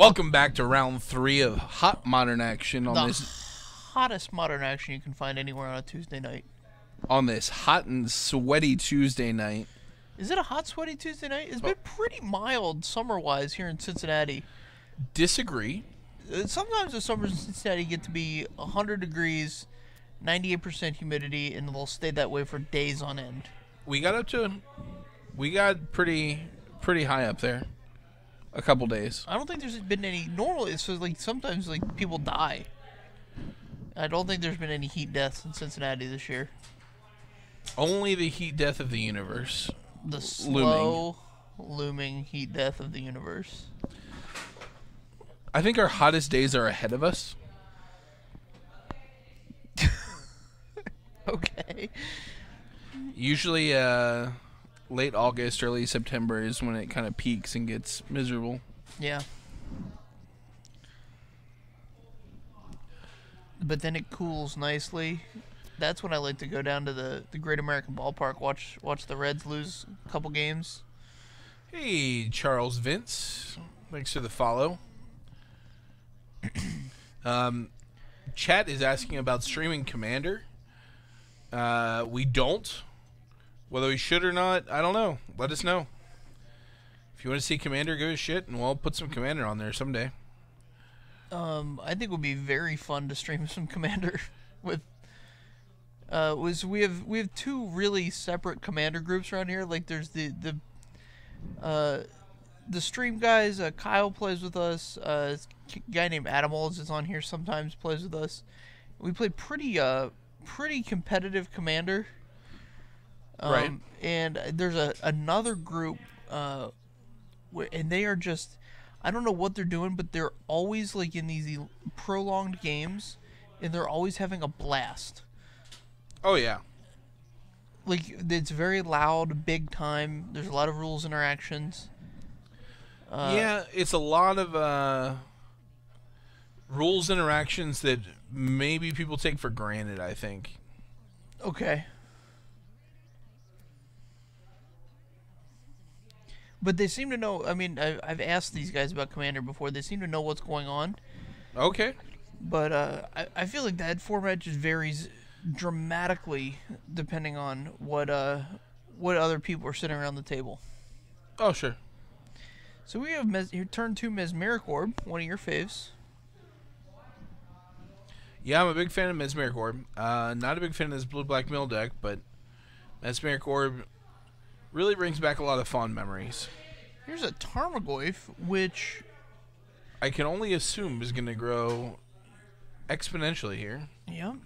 Welcome back to round 3 of Hot Modern Action on The this hottest modern action you can find anywhere on a Tuesday night. hot and sweaty Tuesday night. Is it a hot, sweaty Tuesday night? It's been pretty mild summer-wise here in Cincinnati. Disagree. Sometimes the summers in Cincinnati get to be 100 degrees, 98% humidity, and they'll stay that way for days on end. We got pretty high up there. A couple days. I don't think there's been any normal. It's just like sometimes like people die. I don't think there's been any heat deaths in Cincinnati this year. Only the heat death of the universe. The slow looming heat death of the universe. I think our hottest days are ahead of us. Okay. Usually late August, early September is when it kind of peaks and gets miserable. Yeah. But then it cools nicely. That's when I like to go down to the Great American Ballpark, watch the Reds lose a couple games. Hey, Charles Vince. Thanks for the follow. Chat is asking about streaming Commander. We don't. Whether we should or not, I don't know. Let us know. If you want to see Commander go to shit, and we'll put some Commander on there someday. I think it would be very fun to stream some Commander with. We have two really separate Commander groups around here. Like there's the stream guys. Kyle plays with us. A guy named Adamals is on here sometimes, plays with us. We play pretty competitive Commander. Right. And there's another group, and they are just, I don't know what they're doing, but they're always like in these prolonged games, and they're always having a blast. Oh yeah. Like it's very loud, big time. There's a lot of rules interactions. Yeah, it's a lot of rules interactions that maybe people take for granted, I think. Okay. But they seem to know. I mean, I've asked these guys about Commander before. They seem to know what's going on. Okay. But I feel like that format just varies dramatically depending on what other people are sitting around the table. Oh, sure. So we have turn 2 Mesmeric Orb, one of your faves. Yeah, I'm a big fan of Mesmeric Orb. Not a big fan of this blue-black mill deck, but Mesmeric Orb really brings back a lot of fond memories. Here's a Tarmogoyf, which I can only assume is going to grow exponentially here. Yep.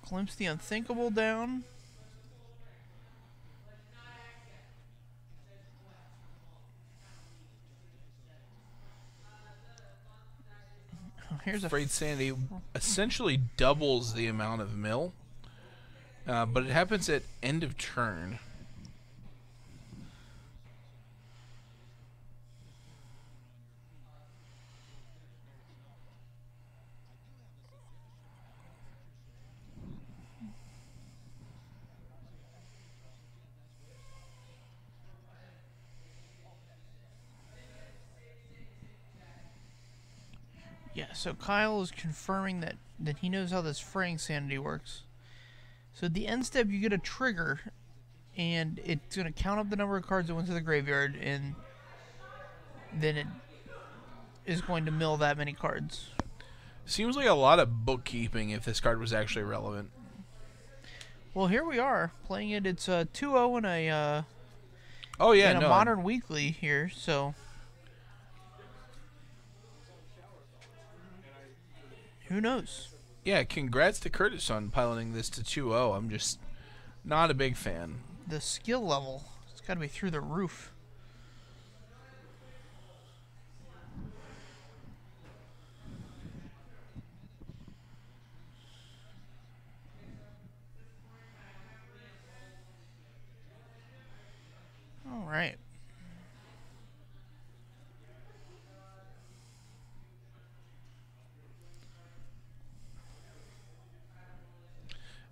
Glimpse the Unthinkable down. Here's a Afraid Sanity essentially doubles the amount of mill, but it happens at end of turn. Yeah, so Kyle is confirming that he knows how this Fraying Sanity works. So at the end step, you get a trigger, and it's going to count up the number of cards that went to the graveyard, and then it is going to mill that many cards. Seems like a lot of bookkeeping if this card was actually relevant. Well, here we are, playing it. It's 2-0 in a, oh, yeah, in a Modern Weekly here, so who knows? Yeah, congrats to Curtis on piloting this to 2-0. I'm just not a big fan. The skill level, it's got to be through the roof. All right.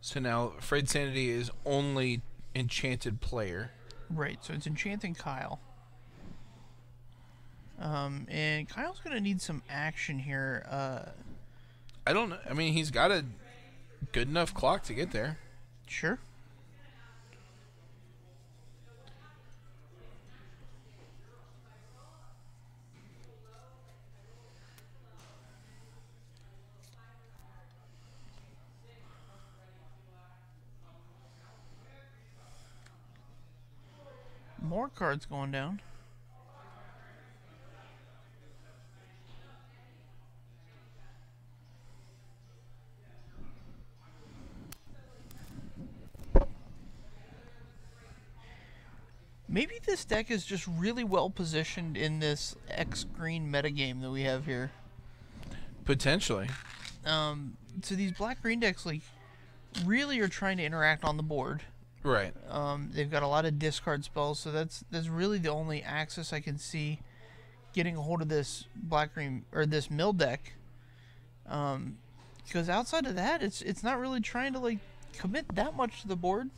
So now, Afraid Sanity is only Enchanted Player. Right, so it's Enchanting Kyle. And Kyle's going to need some action here. I don't know. I mean, he's got a good enough clock to get there. Sure. More cards going down. Maybe this deck is just really well positioned in this X green metagame that we have here. Potentially. So these black green decks like really are trying to interact on the board. Right. They've got a lot of discard spells, so that's really the only axis I can see getting a hold of this black green or this mill deck. Because outside of that, it's not really trying to like commit that much to the board.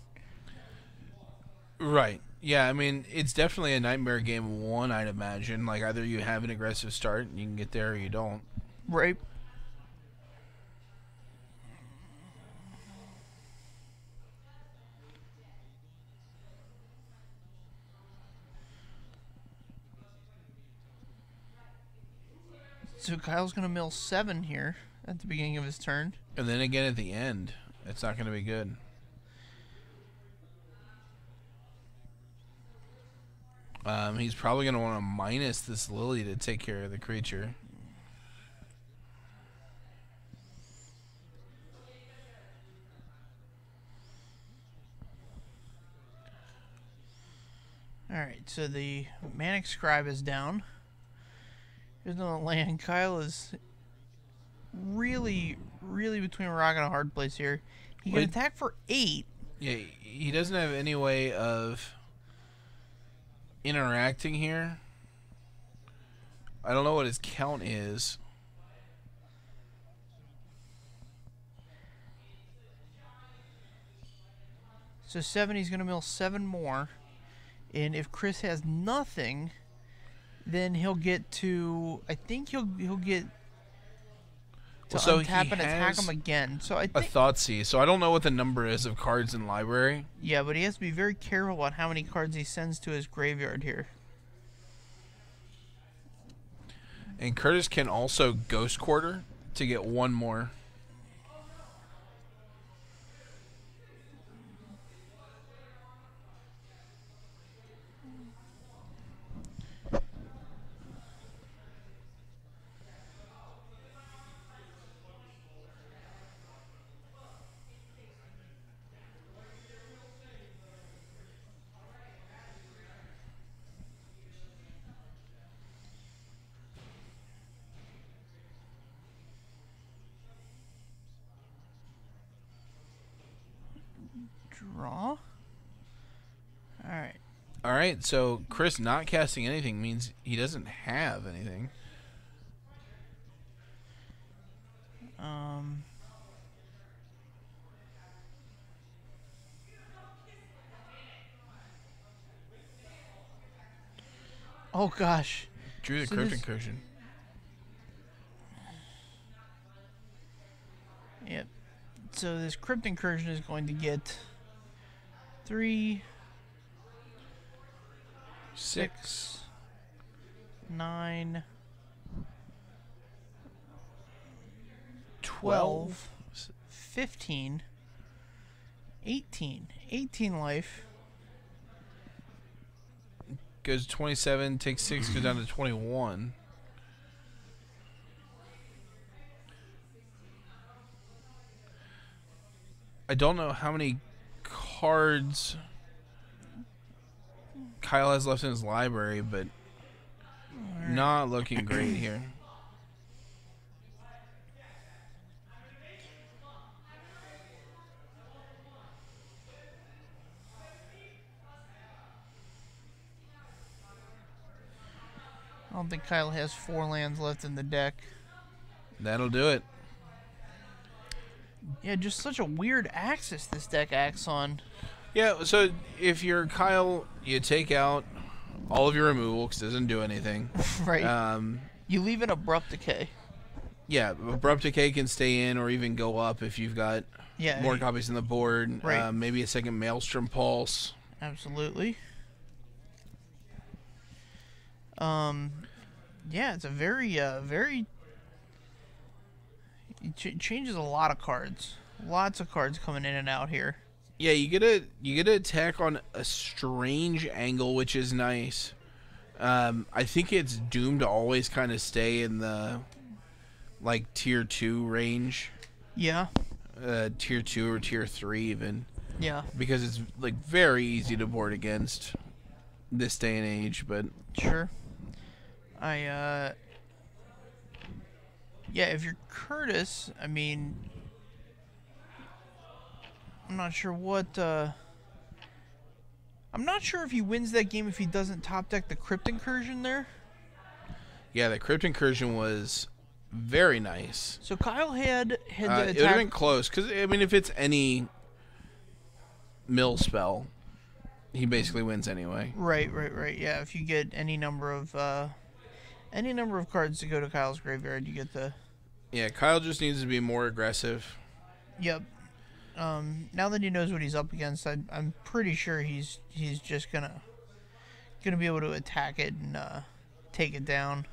Right. Yeah, I mean, it's definitely a nightmare game one, I'd imagine. Like, either you have an aggressive start and you can get there or you don't. Right. So Kyle's going to mill 7 here at the beginning of his turn. And then again at the end. It's not going to be good. He's probably going to want to minus this Lily to take care of the creature. Alright, so the Manic Scribe is down. There's no land. Kyle is really between a rock and a hard place here. He can attack for 8. Yeah, he doesn't have any way of interacting here. I don't know what his count is. So 7, he's going to mill 7 more. And if Chris has nothing, then he'll get to, I think he'll get to untap and attack him again. So I think a Thoughtseize. So I don't know what the number is of cards in library. Yeah, but he has to be very careful about how many cards he sends to his graveyard here. And Curtis can also Ghost Quarter to get 1 more. Draw. Alright. Alright, so Chris not casting anything means he doesn't have anything. Oh gosh. Drew the Crypt Incursion. Yep. So this Crypt Incursion is going to get 3, 6, 9, 12, 15, 18. 18 life. Goes 27, takes 6, goes down to 21. I don't know how many cards Kyle has left in his library, but not looking great here. I don't think Kyle has 4 lands left in the deck. That'll do it. Yeah, just such a weird axis this deck acts on. Yeah, so if you're Kyle, you take out all of your removal because it doesn't do anything. Right. You leave an Abrupt Decay. Yeah, Abrupt Decay can stay in or even go up if you've got more copies on the board. Right. Maybe a second Maelstrom Pulse. Absolutely. Yeah, it's a very, it changes a lot of cards. Lots of cards coming in and out here. Yeah, you get to attack on a strange angle, which is nice. I think it's doomed to always kind of stay in the like tier 2 range. Yeah. Tier 2 or tier 3 even. Yeah. Because it's like very easy to board against this day and age, but sure. Yeah, if you're Curtis, I mean, I'm not sure what, I'm not sure if he wins that game if he doesn't top deck the Crypt Incursion there. Yeah, the Crypt Incursion was very nice. So Kyle had the attack. It would have been close, because, I mean, if it's any mill spell, he basically wins anyway. Right. Yeah, if you get any number of cards to go to Kyle's graveyard, you get the... Yeah, Kyle just needs to be more aggressive. Yep. Now that he knows what he's up against, I'm pretty sure he's just gonna be able to attack it and take it down.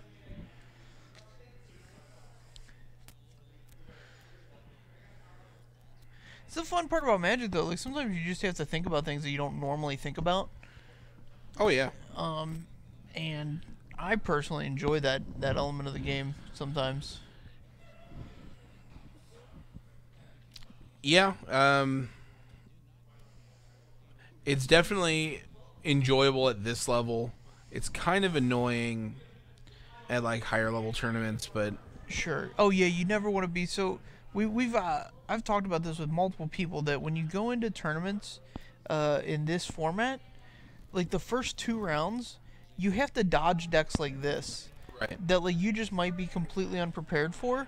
It's the fun part about Magic, though. Like, sometimes you just have to think about things that you don't normally think about. Oh yeah. And I personally enjoy that element of the game sometimes. Yeah, it's definitely enjoyable at this level. It's kind of annoying at like higher level tournaments, but sure. Oh yeah, you never want to be so. I've talked about this with multiple people that when you go into tournaments, in this format, like the first 2 rounds, you have to dodge decks like this, right? That like you just might be completely unprepared for,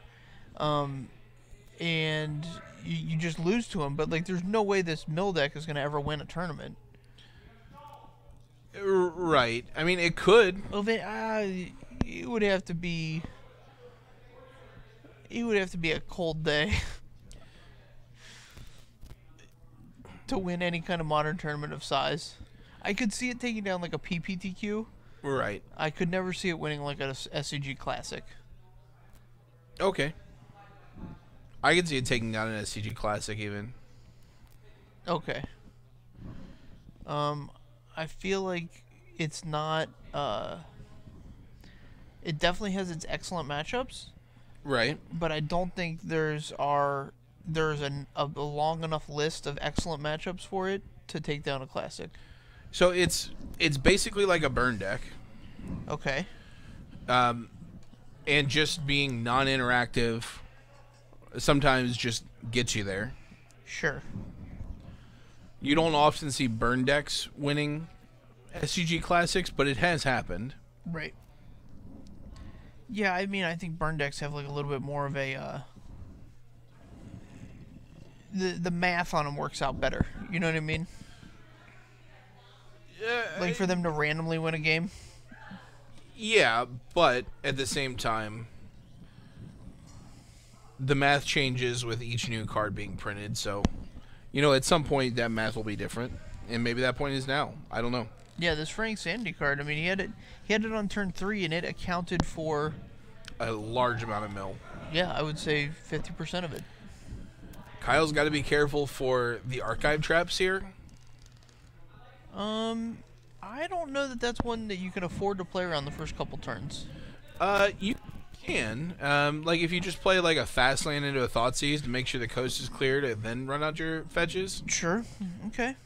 and you just lose to him. But like, there's no way this mill deck is gonna ever win a tournament. Right. I mean, it could. Well, it would have to be. It would have to be a cold day to win any kind of modern tournament of size. I could see it taking down like a PPTQ. Right. I could never see it winning like a SCG Classic. Okay. I could see it taking down an SCG Classic even. Okay. I feel like it's not. It definitely has its excellent matchups. Right. But I don't think there's a long enough list of excellent matchups for it to take down a Classic. So it's basically like a burn deck. Okay. And just being non-interactive sometimes just gets you there. Sure. You don't often see burn decks winning SCG Classics, but it has happened. Right. Yeah, I mean, I think burn decks have like a little bit more of a the math on them works out better. You know what I mean? Like for them to randomly win a game. Yeah, but at the same time, the math changes with each new card being printed. So, at some point that math will be different, and maybe that point is now. I don't know. Yeah, this Frank Sandy card. I mean, he had it on turn 3, and it accounted for a large amount of mill. Yeah, I would say 50% of it. Kyle's got to be careful for the archive traps here. I don't know that that's one that you can afford to play around the first couple turns. You can. Like if you just play like a fast land into a Thoughtseize to make sure the coast is cleared and then run out your fetches. Sure. Okay.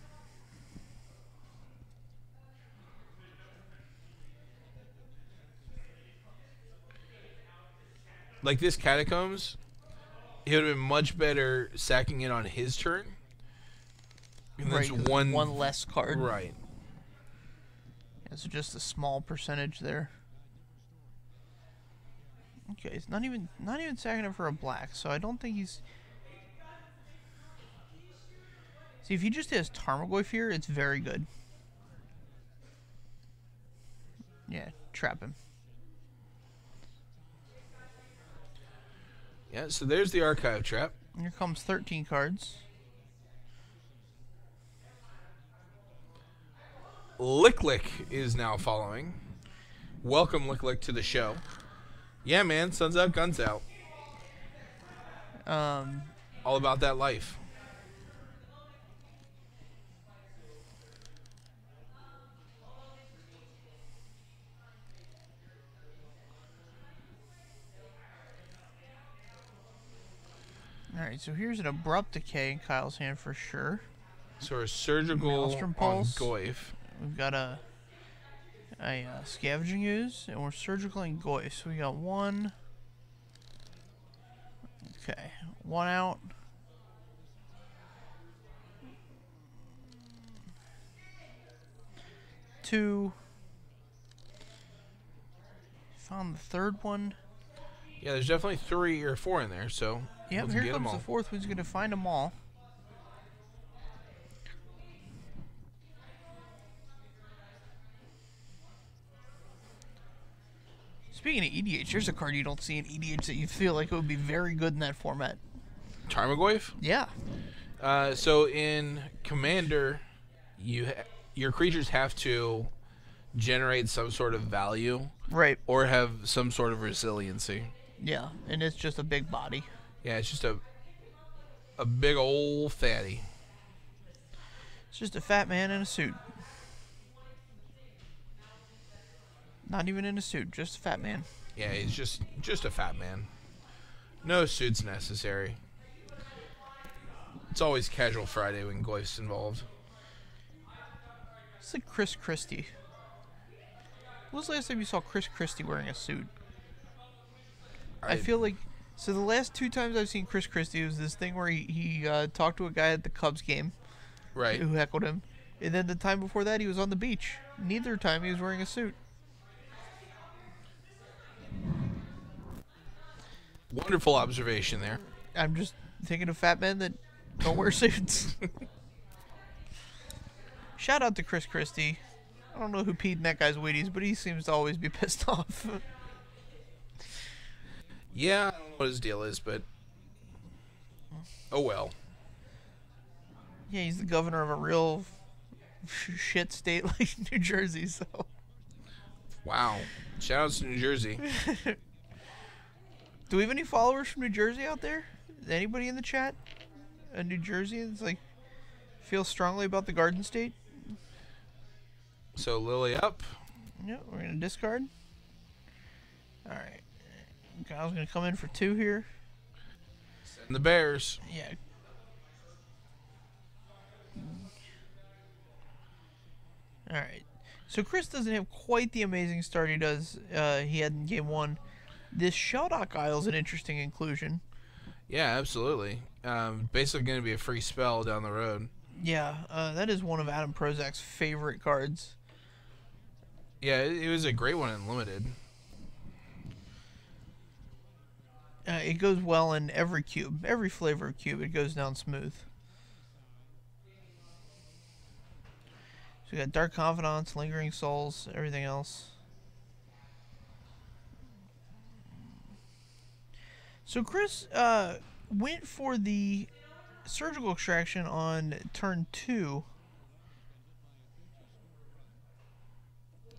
Like this Catacombs, it would have been much better sacking it on his turn. And right, that's one less card. Right. Yeah, so just a small percentage there. Okay, it's not even sacking it for a black, so I don't think he's. See, if he just has Tarmogoyf here, it's very good. Yeah, trap him. Yeah, so there's the archive trap. Here comes 13 cards. Lick Lick is now following. Welcome, Lick Lick, to the show. Yeah, man, sun's out, guns out. All about that life. Alright, so here's an Abrupt Decay in Kyle's hand for sure. So a surgical Maelstrom on Pulse. Goyf. We've got a Scavenging Ooze, and we're surgical in Goyf. So we got one. Okay, one out. Two. Found the third one. Yeah, there's definitely 3 or 4 in there, so Yep, let's here get 'em comes all. the fourth one's going to find them all. Speaking of EDH, there's a card you don't see in EDH that you feel like it would be very good in that format. Tarmogoyf? Yeah. So in Commander, your creatures have to generate some sort of value Right. or have some sort of resiliency. Yeah, and it's just a big body. Yeah, it's just a big old fatty. It's just a fat man in a suit. Not even in a suit, just a fat man. Yeah, he's just a fat man. No suits necessary. It's always Casual Friday when Goyf's involved. It's like Chris Christie. When was the last time you saw Chris Christie wearing a suit? I feel like... So the last 2 times I've seen Chris Christie was this thing where he talked to a guy at the Cubs game. Right. Who heckled him. And then the time before that he was on the beach. Neither time he was wearing a suit. Wonderful observation there. I'm just thinking of fat men that don't wear suits. Shout out to Chris Christie. I don't know who peed in that guy's Wheaties, but he seems to always be pissed off. Yeah, I don't know what his deal is, but oh well. Yeah, he's the governor of a real shit state like New Jersey, so. Wow. Shout outs to New Jersey. Do we have any followers from New Jersey out there? Is anybody in the chat? A New Jersey that's like feels strongly about the Garden State? So Lily up. Yep, we're gonna discard. Alright. Kyle's gonna come in for 2 here. And the Bears. Yeah. Alright. So Chris doesn't have quite the amazing start he had in game 1. This Shelldock Isle is an interesting inclusion. Yeah, absolutely. Basically going to be a free spell down the road. Yeah, that is one of Adam Prozac's favorite cards. Yeah, it was a great one in Limited. It goes well in every cube. Every flavor of cube, it goes down smooth. So we got Dark Confidants, Lingering Souls, everything else. So Chris went for the Surgical Extraction on turn 2.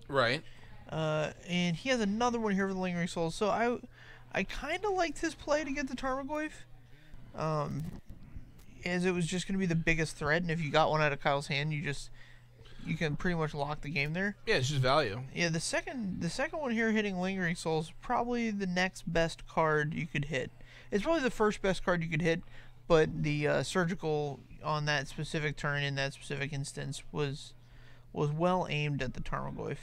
Right. And he has another one here for the Lingering Souls. So I kind of liked his play to get the Tarmogoyf. As it was just going to be the biggest threat, and if you got one out of Kyle's hand, you can pretty much lock the game there. Yeah, it's just value. Yeah, the second one here hitting Lingering Souls, probably the next best card you could hit. It's probably the first best card you could hit, but the Surgical on that specific turn in that specific instance was well aimed at the Tarmogoyf.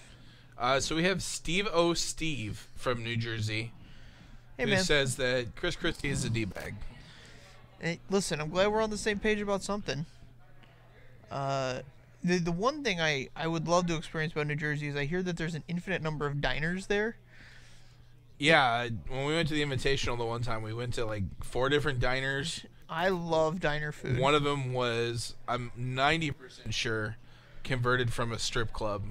So we have Steve O. Steve from New Jersey, Hey, who man. says that Chris Christie is a D-bag. Hey, listen, I'm glad we're on the same page about something. The one thing I would love to experience about New Jersey is I hear that there's an infinite number of diners there. Yeah, when we went to the Invitational the one time, we went to like 4 different diners. I love diner food. One of them was, I'm 90% sure, converted from a strip club.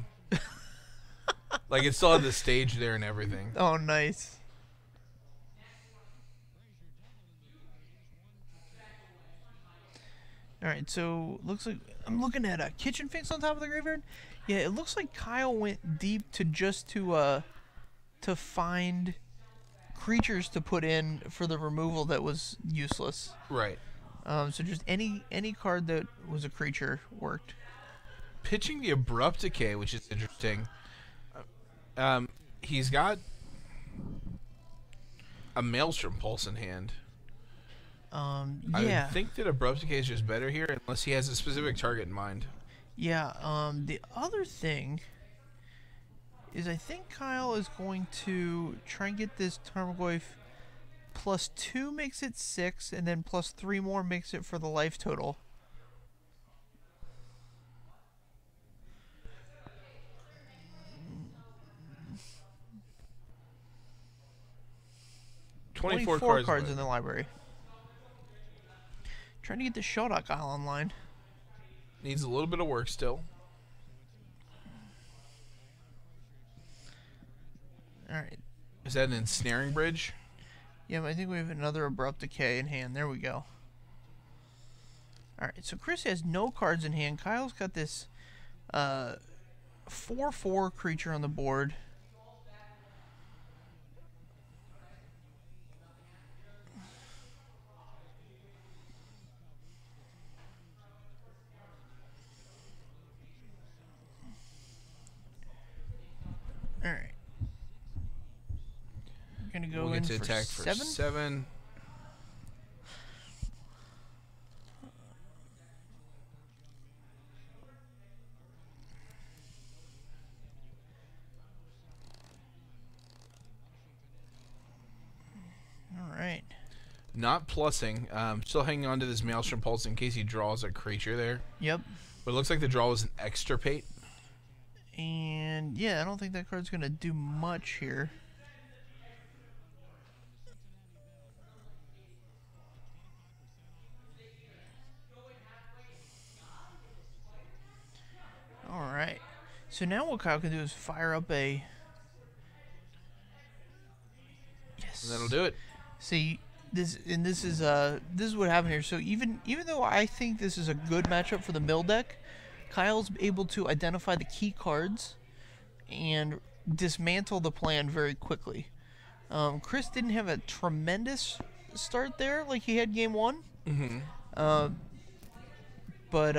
Like it still had the stage there and everything. Oh, nice. All right, so looks like I'm looking at a kitchen finks on top of the graveyard. Yeah, it looks like Kyle went deep to just to find creatures to put in for the removal that was useless. Right. So just any card that was a creature worked. Pitching the Abrupt Decay, which is interesting. He's got a Maelstrom Pulse in hand. Yeah. I would think that Abrupt Decay is just better here, unless he has a specific target in mind. Yeah. The other thing is I think Kyle is going to try and get this Tarmogoyf +2 makes it 6, and then +3 more makes it for the life total. Twenty-four cards in the library. Trying to get the Shodok Isle online. Needs a little bit of work still. Alright. Is that an Ensnaring Bridge? Yeah, but I think we have another Abrupt Decay in hand. There we go. Alright, so Chris has no cards in hand. Kyle's got this 4/4 creature on the board. Alright. We're gonna go We'll in get to for attack for 7. Alright. Not plussing. Still hanging on to this Maelstrom Pulse in case he draws a creature there. Yep. But it looks like the draw was an Extirpate. And yeah, I don't think that card's gonna do much here. Alright. So now what Kyle can do is fire up a... Yes. And that'll do it. See, this is what happened here. So even though I think this is a good matchup for the mill deck, Kyle's able to identify the key cards and dismantle the plan very quickly. Chris didn't have a tremendous start there like he had game 1. Mm-hmm. But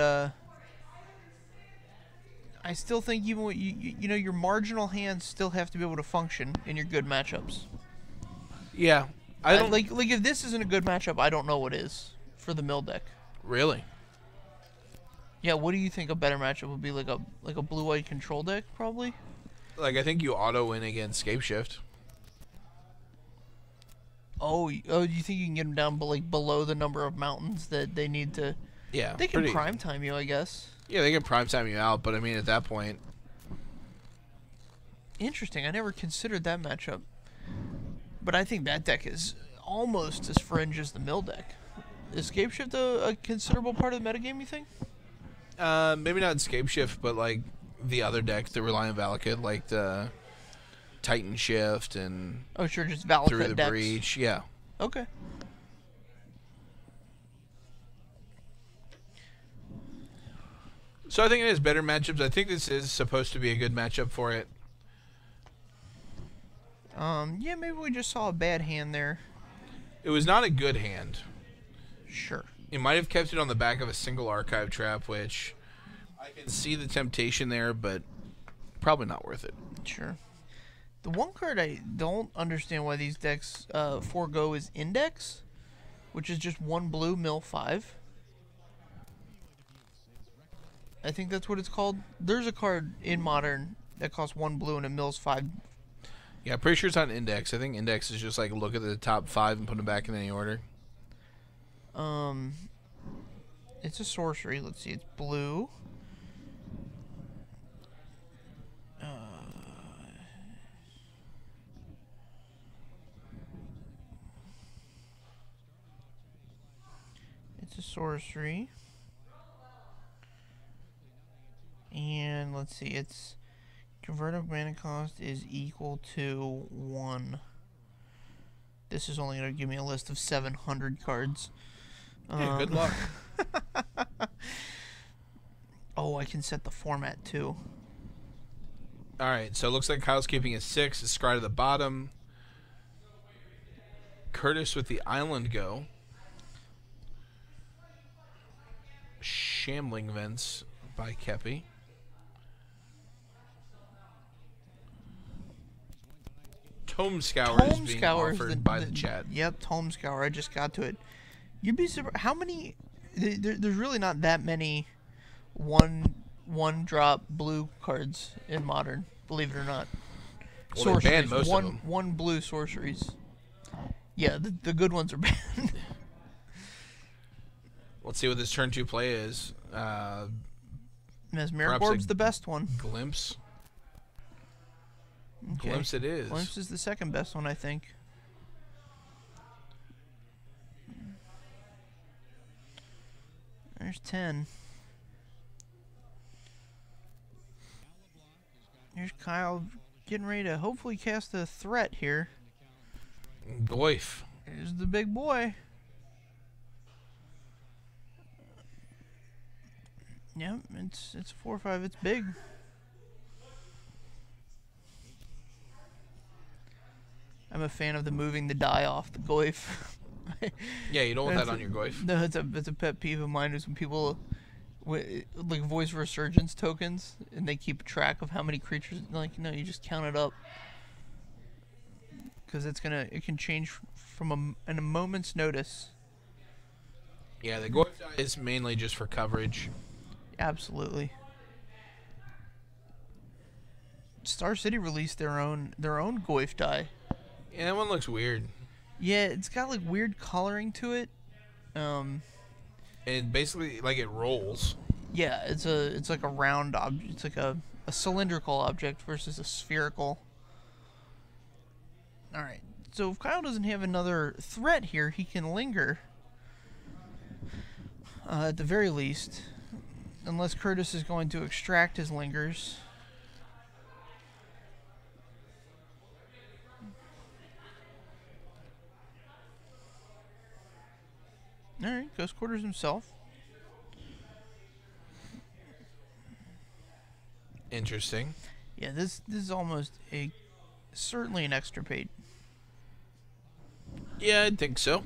I still think even with you know, your marginal hands still have to be able to function in your good matchups. Yeah. I don't like if this isn't a good matchup, I don't know what is for the mill deck. Really? Yeah, what do you think a better matchup would be? Like a blue-white control deck, probably? Like, I think you auto-win against Scapeshift. Oh, do you think you can get them down below the number of mountains that they need to... Yeah. They can prime time you, I guess. Yeah, they can prime time you out, but I mean, at that point... Interesting. I never considered that matchup. But I think that deck is almost as fringe as the mill deck. Is Scapeshift a considerable part of the metagame, you think? Maybe not Scapeshift, but like the other decks that rely on Valakut, like the Titan Shift and Oh, sure, just Valakut Through the decks. Breach. Yeah. Okay. So I think it has better matchups. I think this is supposed to be a good matchup for it. Yeah, maybe we just saw a bad hand there. It was not a good hand. Sure. It might have kept it on the back of a single archive trap, which I can see the temptation there, but probably not worth it. Sure. The one card I don't understand why these decks forego is Index, which is just 1 blue, mill 5. I think that's what it's called. There's a card in Modern that costs 1 blue and it mills 5. Yeah, I'm pretty sure it's not Index. I think Index is just like look at the top 5 and put them back in any order. It's a sorcery. Let's see. It's blue. It's a sorcery. And let's see. It's Converted mana cost is equal to 1. This is only going to give me a list of 700 cards. Yeah, good luck. Oh, I can set the format too. Alright, so it looks like Kyle's keeping his 6. It's Scry to the bottom. Curtis with the Island Go. Shambling Vents by Koeppe. Tome Scour is being offered by the chat. Yep, Tome Scour. I just got to it. You'd be surprised how many. There's really not that many one drop blue cards in Modern. Believe it or not. Well, they banned most of them. One blue sorceries. Yeah, the good ones are banned. Let's see what this turn 2 play is. Mesmeric Orb's the best one. Glimpse. Okay. Glimpse it is. Glimpse is the second best one, I think. There's 10. Here's Kyle getting ready to hopefully cast a threat here. Goif. Here's the big boy. Yep, it's 4/5. It's big. I'm a fan of the moving the die off the Goif. Yeah, you don't want that on your Goif. No, it's a pet peeve of mine is when people like voice resurgence tokens and they keep track of how many creatures. Like, no, you just count it up because it can change from in a moment's notice. Yeah, the Goif die is mainly just for coverage. Absolutely. Star City released their own Goif die. Yeah, that one looks weird. Yeah, it's got like weird coloring to it. And basically, like, it rolls. Yeah, it's like a round object. It's like a cylindrical object versus a spherical. All right. So if Kyle doesn't have another threat here, he can linger. At the very least, unless Curtis is going to extract his lingers. Alright, Ghost Quarters himself. Interesting. Yeah, this is almost certainly an extirpate. Yeah, I think so.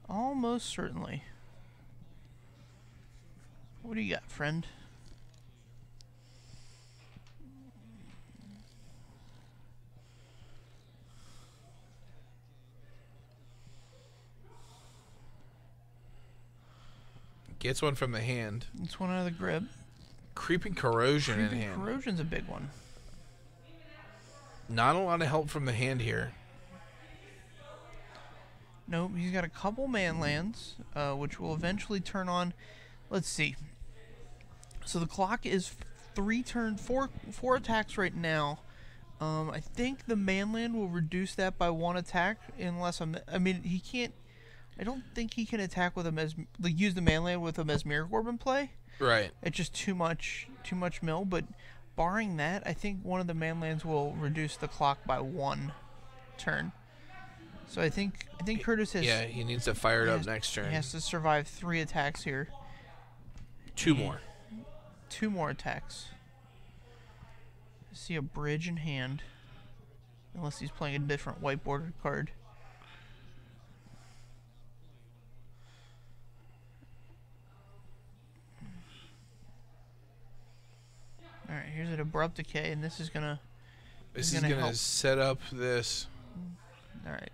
Almost certainly. What do you got, friend? Gets one from the hand. It's one out of the grip. Creeping Corrosion in Creeping hand. Corrosion's a big one. Not a lot of help from the hand here. Nope, he's got a couple man lands, which will eventually turn on. Let's see. So the clock is four attacks right now. I think the manland will reduce that by 1 attack, unless I mean, he can't. I don't think he can attack with use the manland with a Mesmeric Orb in play. Right. It's just too much mill. But barring that, I think one of the manlands will reduce the clock by 1 turn. So I think Curtis has. Yeah, he needs to fire it up next turn. He has to survive 3 attacks here. 2 more. 2 more attacks. I see a bridge in hand. Unless he's playing a different white bordered card. Alright, here's an Abrupt Decay, and this is gonna help set up this. Alright.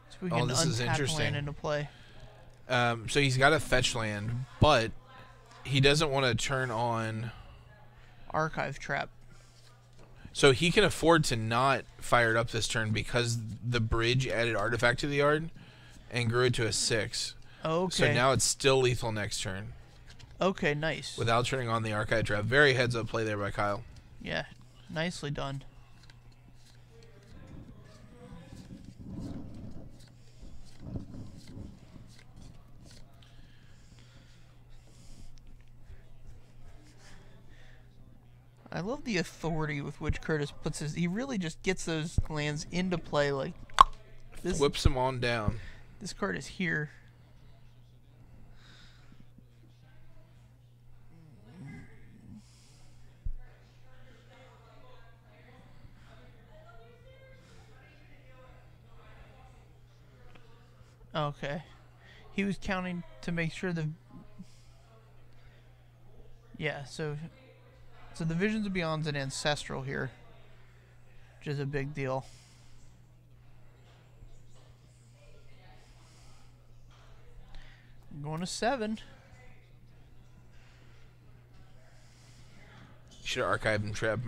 So we can this is interesting. land into play. So he's got a fetch land, but he doesn't want to turn on Archive Trap. So he can afford to not fire it up this turn because the bridge added artifact to the yard and grew it to a 6. Okay. So now it's still lethal next turn. Okay, nice. Without turning on the Archive Trap. Very heads-up play there by Kyle. Yeah, nicely done. love the authority with which Curtis puts his. He really just gets those lands into play like this. Whips them on down. This card is here. Okay. He was counting to make sure the... Yeah, so the Visions of Beyond's an Ancestral here, which is a big deal. I'm going to 7. You should archive trap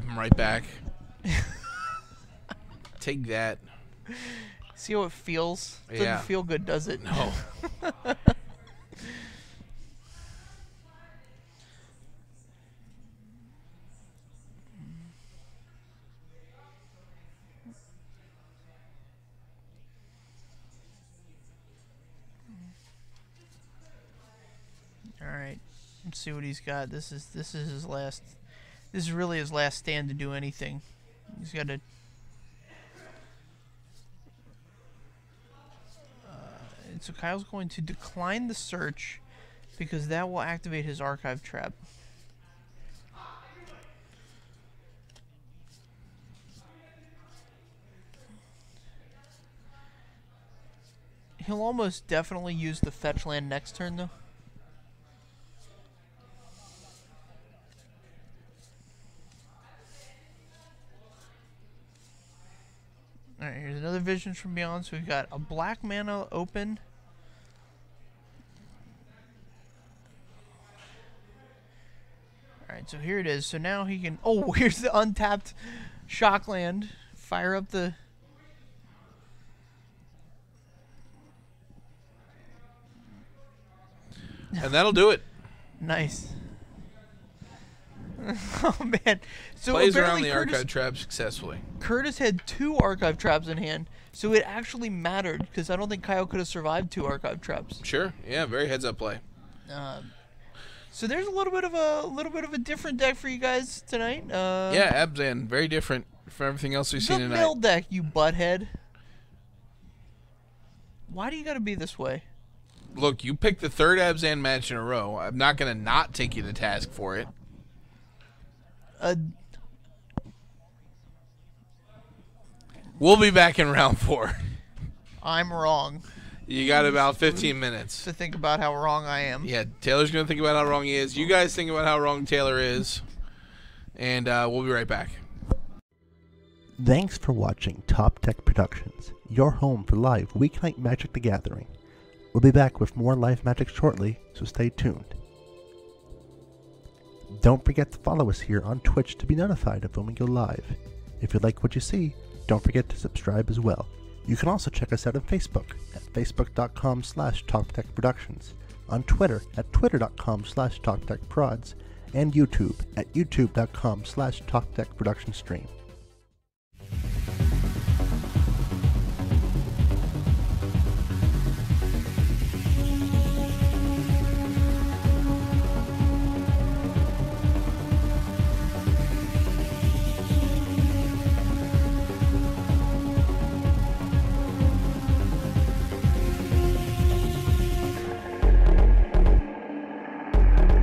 him right back. Take that. See how it feels? It doesn't feel good, does it? No. All right. Let's see what he's got. This is his last. This is really his last stand to do anything. He's got to. So Kyle's going to decline the search because that will activate his archive trap. He'll almost definitely use the fetch land next turn though. Alright, here's another Visions from Beyond. So we've got a black mana open. Alright, so here it is. So now he can... Oh, here's the untapped Shockland. Fire up the... And that'll do it. Nice. Oh, man. So plays apparently around the archive trap successfully. Curtis had 2 archive traps in hand, so it actually mattered, because I don't think Kyle could have survived 2 archive traps. Sure. Yeah, very heads-up play. So there's a little bit of a different deck for you guys tonight. Yeah, Abzan, very different from everything else we've seen the tonight. mill deck, you butthead. Why do you got to be this way? Look, you picked the 3rd Abzan match in a row. I'm not going to not take you to task for it. We'll be back in round 4. I'm wrong. You got about 15 minutes to think about how wrong I am. Yeah, Taylor's going to think about how wrong he is. You guys think about how wrong Taylor is. And we'll be right back. Thanks for watching Top Tech Productions, your home for live weeknight Magic the Gathering. We'll be back with more live Magic shortly, so stay tuned. Don't forget to follow us here on Twitch to be notified of when we go live. If you like what you see, don't forget to subscribe as well. You can also check us out on Facebook at facebook.com/TalkTechProductions, on Twitter at twitter.com/TalkTechProds, and YouTube at youtube.com/TalkTechProductionsStream.